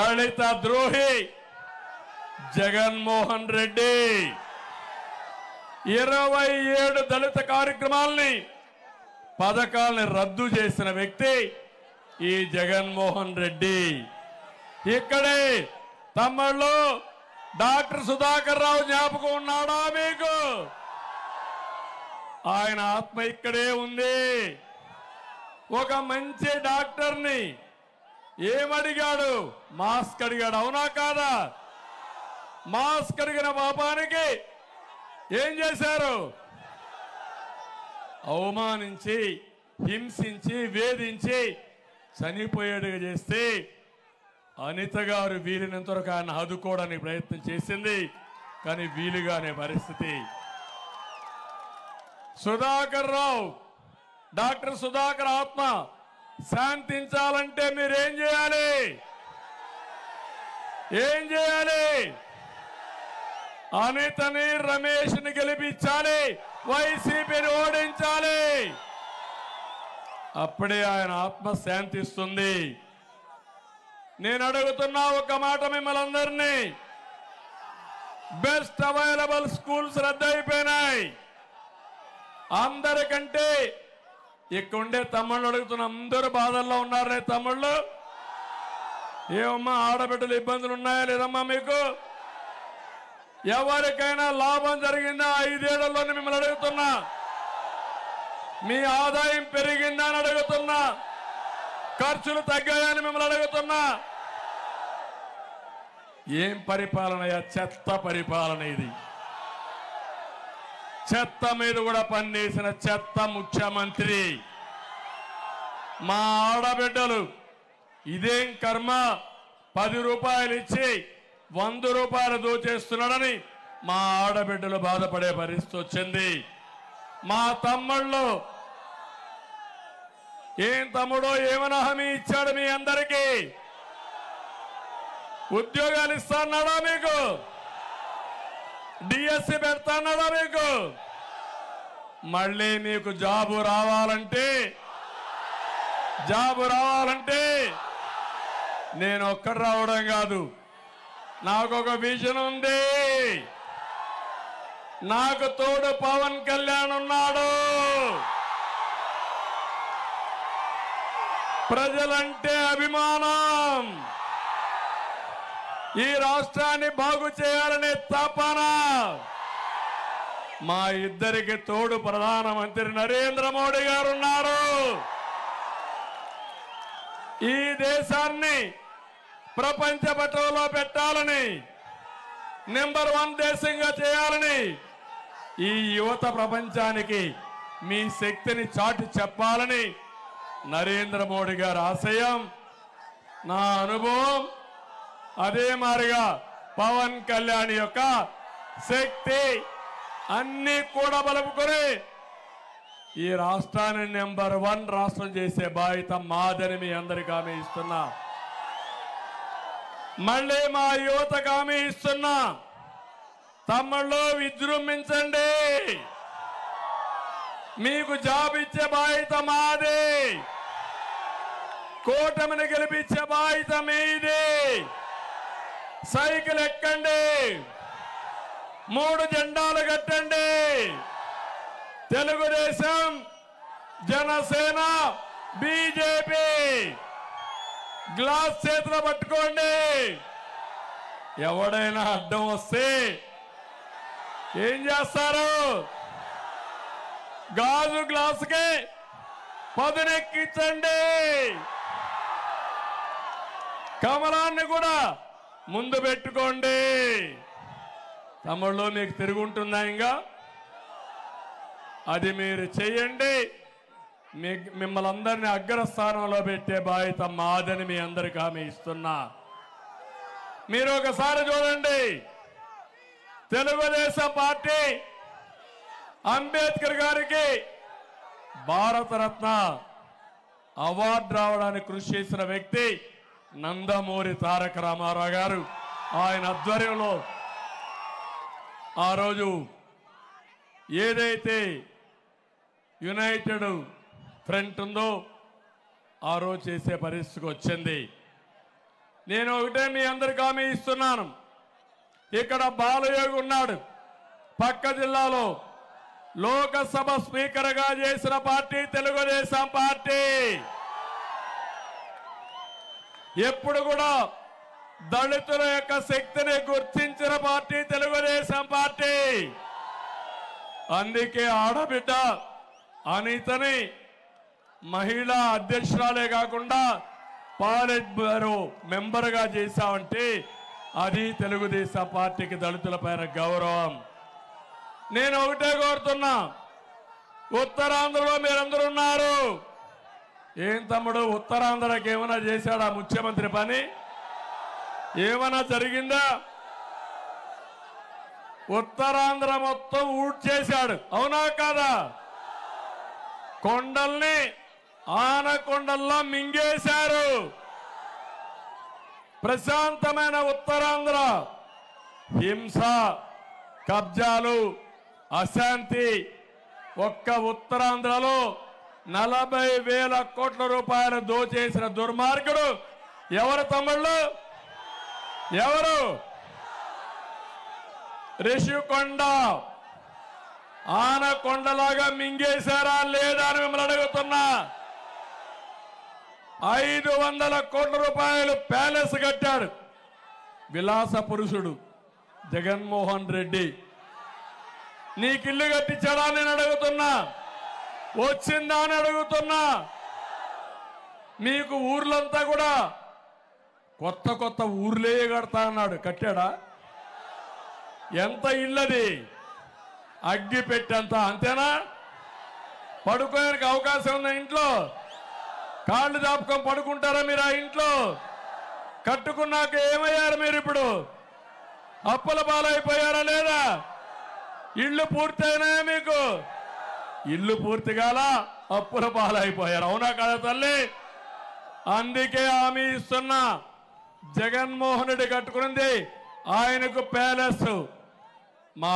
దళిత ద్రోహి జగన్మోహన్ రెడ్డి 27 దళిత కార్యక్రమాలని పథకాలను రద్దు చేసిన వ్యక్తి ఈ జగన్మోహన్ రెడ్డి. ఇక్కడే తమ్ముళ్ళు డాక్టర్ సుధాకర్ రావు జ్ఞాపకం ఉన్నాడా మీకు? ఆయన ఆత్మ ఇక్కడే ఉంది. ఒక మంచి డాక్టర్ని ఏమడిగాడు? మాస్క్ అడిగాడు, అవునా కాదా? మాస్క్ అడిగిన పాపానికి ఏం చేశారు? అవమానించి, హింసించి, వేధించి చనిపోయేట్టుగా చేస్తే అనిత గారు వీలినంతవరకు ఆయన ఆదుకోవడానికి ప్రయత్నం చేసింది, కానీ వీలుగానే పరిస్థితి. సుధాకర్ రావు, డాక్టర్ సుధాకర్ ఆత్మ శాంతించాలంటే మీరేం చేయాలి? ఏం చేయాలి? అనితని, రమేష్ని గెలిపించాలి, వైసీపీని ఓడించాలి. అప్పుడే ఆయన ఆత్మ శాంతిస్తుంది. నేను అడుగుతున్నా ఒక మాట మిమ్మల్ని అందరినీ, బెస్ట్ అవైలబుల్ స్కూల్స్ రద్దయిపోయినాయి. అందరికంటే ఇక్కడుండే తమ్ముళ్ళు అడుగుతున్న, అందరూ బాధల్లో ఉన్నారనే తమ్ముళ్ళు. ఏమమ్మా ఆడబిడ్డలు ఇబ్బందులు ఉన్నాయా లేదమ్మా మీకు? ఎవరికైనా లాభం జరిగిందా 5 ఏళ్లలోనే మిమ్మల్ని అడుగుతున్నా? మీ ఆదాయం పెరిగిందా అని అడుగుతున్నా? ఖర్చులు తగ్గాయని మిమ్మల్ని అడుగుతున్నా? ఏం పరిపాలన? చెత్త పరిపాలన ఇది. చెత్త మీద కూడా పనిచేసిన చెత్త ముఖ్యమంత్రి. మా ఆడబిడ్డలు ఇదేం కర్మ, 10 రూపాయలు ఇచ్చి 100 రూపాయలు దోచేస్తున్నాడని మా ఆడబిడ్డలు బాధపడే పరిస్థితి వచ్చింది. మా తమ్ముళ్ళు, ఏం తమ్ముడో ఏమైనా హామీ ఇచ్చాడు మీ అందరికీ? ఉద్యోగాలు ఇస్తాన్నాడా మీకు? డిఎస్సి పెడతాన్నాడా మీకు? మళ్ళీ మీకు జాబు రావాలంటే నేను ఒక్కడు రావడం కాదు, నాకు ఒక విజన్ ఉంది. నాకు తోడు పవన్ కళ్యాణ్ ఉన్నాడు. ప్రజలంటే అభిమానం, ఈ రాష్ట్రాన్ని బాగు చేయాలనే తపన. మా ఇద్దరికి తోడు ప్రధానమంత్రి నరేంద్ర మోడీ గారు ఉన్నారు. ఈ దేశాన్ని ప్రపంచ పటంలో పెట్టాలని, నెంబర్ 1 దేశంగా చేయాలని, ఈ యువత ప్రపంచానికి మీ శక్తిని చాటి చెప్పాలని నరేంద్ర మోడీ గారి ఆశయం. నా అనుభవం అదే మారిగా పవన్ కళ్యాణ్ యొక్క శక్తి అన్ని కూడా బలుపుకొని ఈ రాష్ట్రాన్ని నెంబర్ 1 రాష్ట్రం చేసే బాధ్యత మాదని మీ అందరికీ హామీ ఇస్తున్నా. మళ్ళీ మా యువతకు హామీ ఇస్తున్నా, తమ్ముళ్ళు విజృంభించండి, మీకు జాబ్ ఇచ్చే బాధ్యత మాది, కూటమిని గెలిపించే బాధ్యత మీది. సైకిల్ ఎక్కండి, 3 జెండాలు కట్టండి, తెలుగుదేశం, జనసేన, బీజేపీ. గ్లాస్ చేతిలో పట్టుకోండి. ఎవడైనా అడ్డం వస్తే ఏం చేస్తారు? గాజు గ్లాసుకి పదునెక్కించండి. కమలాన్ని కూడా ముందు పెట్టుకోండి. తమ్ముళ్ళు మీకు తిరుగుంటుందా? ఇంకా అది మీరు చేయండి. మిమ్మల్ని అందరినీ అగ్రస్థానంలో పెట్టే బాధ్యత మాదని మీ అందరికీ హామీ ఇస్తున్నా. మీరు ఒకసారి చూడండి, తెలుగుదేశం పార్టీ అంబేద్కర్ గారికి భారతరత్న అవార్డు రావడానికి కృషి చేసిన వ్యక్తి నందమూరి తారక రామారావు గారు. ఆయన ఆధ్వర్యంలో ఆ రోజు ఏదైతే యునైటెడ్ ఫ్రంట్ ఉందో ఆ రోజు చేసే పరిస్థితికి వచ్చింది. నేను ఒకటే మీ అందరికి హామీ ఇస్తున్నాను. ఇక్కడ బాలయోగి ఉన్నాడు, పక్క జిల్లాలో లోకసభ స్పీకర్గా చేసిన పార్టీ తెలుగుదేశం పార్టీ. ఎప్పుడు కూడా దళితుల యొక్క శక్తిని గుర్తించిన పార్టీ తెలుగుదేశం పార్టీ. అందుకే ఆడబిడ్డ అనితని మహిళా అధ్యక్షురాలే కాకుండా పార్లమెంట్ బ్యూరో మెంబర్గా చేశామంటే అది తెలుగుదేశం పార్టీకి దళితుల పైన గౌరవం. నేను ఒకటే కోరుతున్నా, ఉత్తరాంధ్రలో మీరందరూ ఉన్నారు. ఏం తమ్ముడు, ఉత్తరాంధ్రకి ఏమైనా చేశాడా ముఖ్యమంత్రి పని? ఏమైనా జరిగిందా? ఉత్తరాంధ్ర మొత్తం ఊడ్చేశాడు, అవునా కాదా? కొండల్ని ఆనకొండల్లో మింగేశారు. ప్రశాంతమైన ఉత్తరాంధ్ర హింస, కబ్జాలు, అశాంతి. ఒక్క ఉత్తరాంధ్రలో 40,000 కోట్ల రూపాయలు దోచేసిన దుర్మార్గుడు ఎవరు తమ్ముళ్ళు? ఎవరు? రిషికొండ ఆనకొండలాగా మింగేశారా లేదా అని మిమ్మల్ని అడుగుతున్నా. 500 కోట్ల రూపాయలు ప్యాలెస్ కట్టాడు విలాస పురుషుడు జగన్మోహన్ రెడ్డి. నీకు ఇల్లు కట్టించాడా నేను అడుగుతున్నా? వచ్చిందా అని అడుగుతున్నా. మీకు ఊర్లంతా కూడా కొత్త కొత్త ఊర్లే కడతా అన్నాడు, కట్టాడా? ఎంత ఇల్లది? అగ్గి పెట్టంత, అంతేనా? పడుకోడానికి అవకాశం ఉందా ఇంట్లో? కాళ్ళు దాపుకొని పడుకుంటారా మీరు ఆ ఇంట్లో? కట్టుకున్నాక ఏమయ్యారు మీరు? ఇప్పుడు అప్పుల పాలైపోయారా లేదా? ఇల్లు పూర్తయినా మీకు? ఇల్లు పూర్తి కాల, అప్పుల పాలైపోయారు, అవునా కదా తల్లి? అందుకే హామీ ఇస్తున్నా, జగన్మోహన్ రెడ్డి కట్టుకున్నది ఆయనకు ప్యాలెస్, మా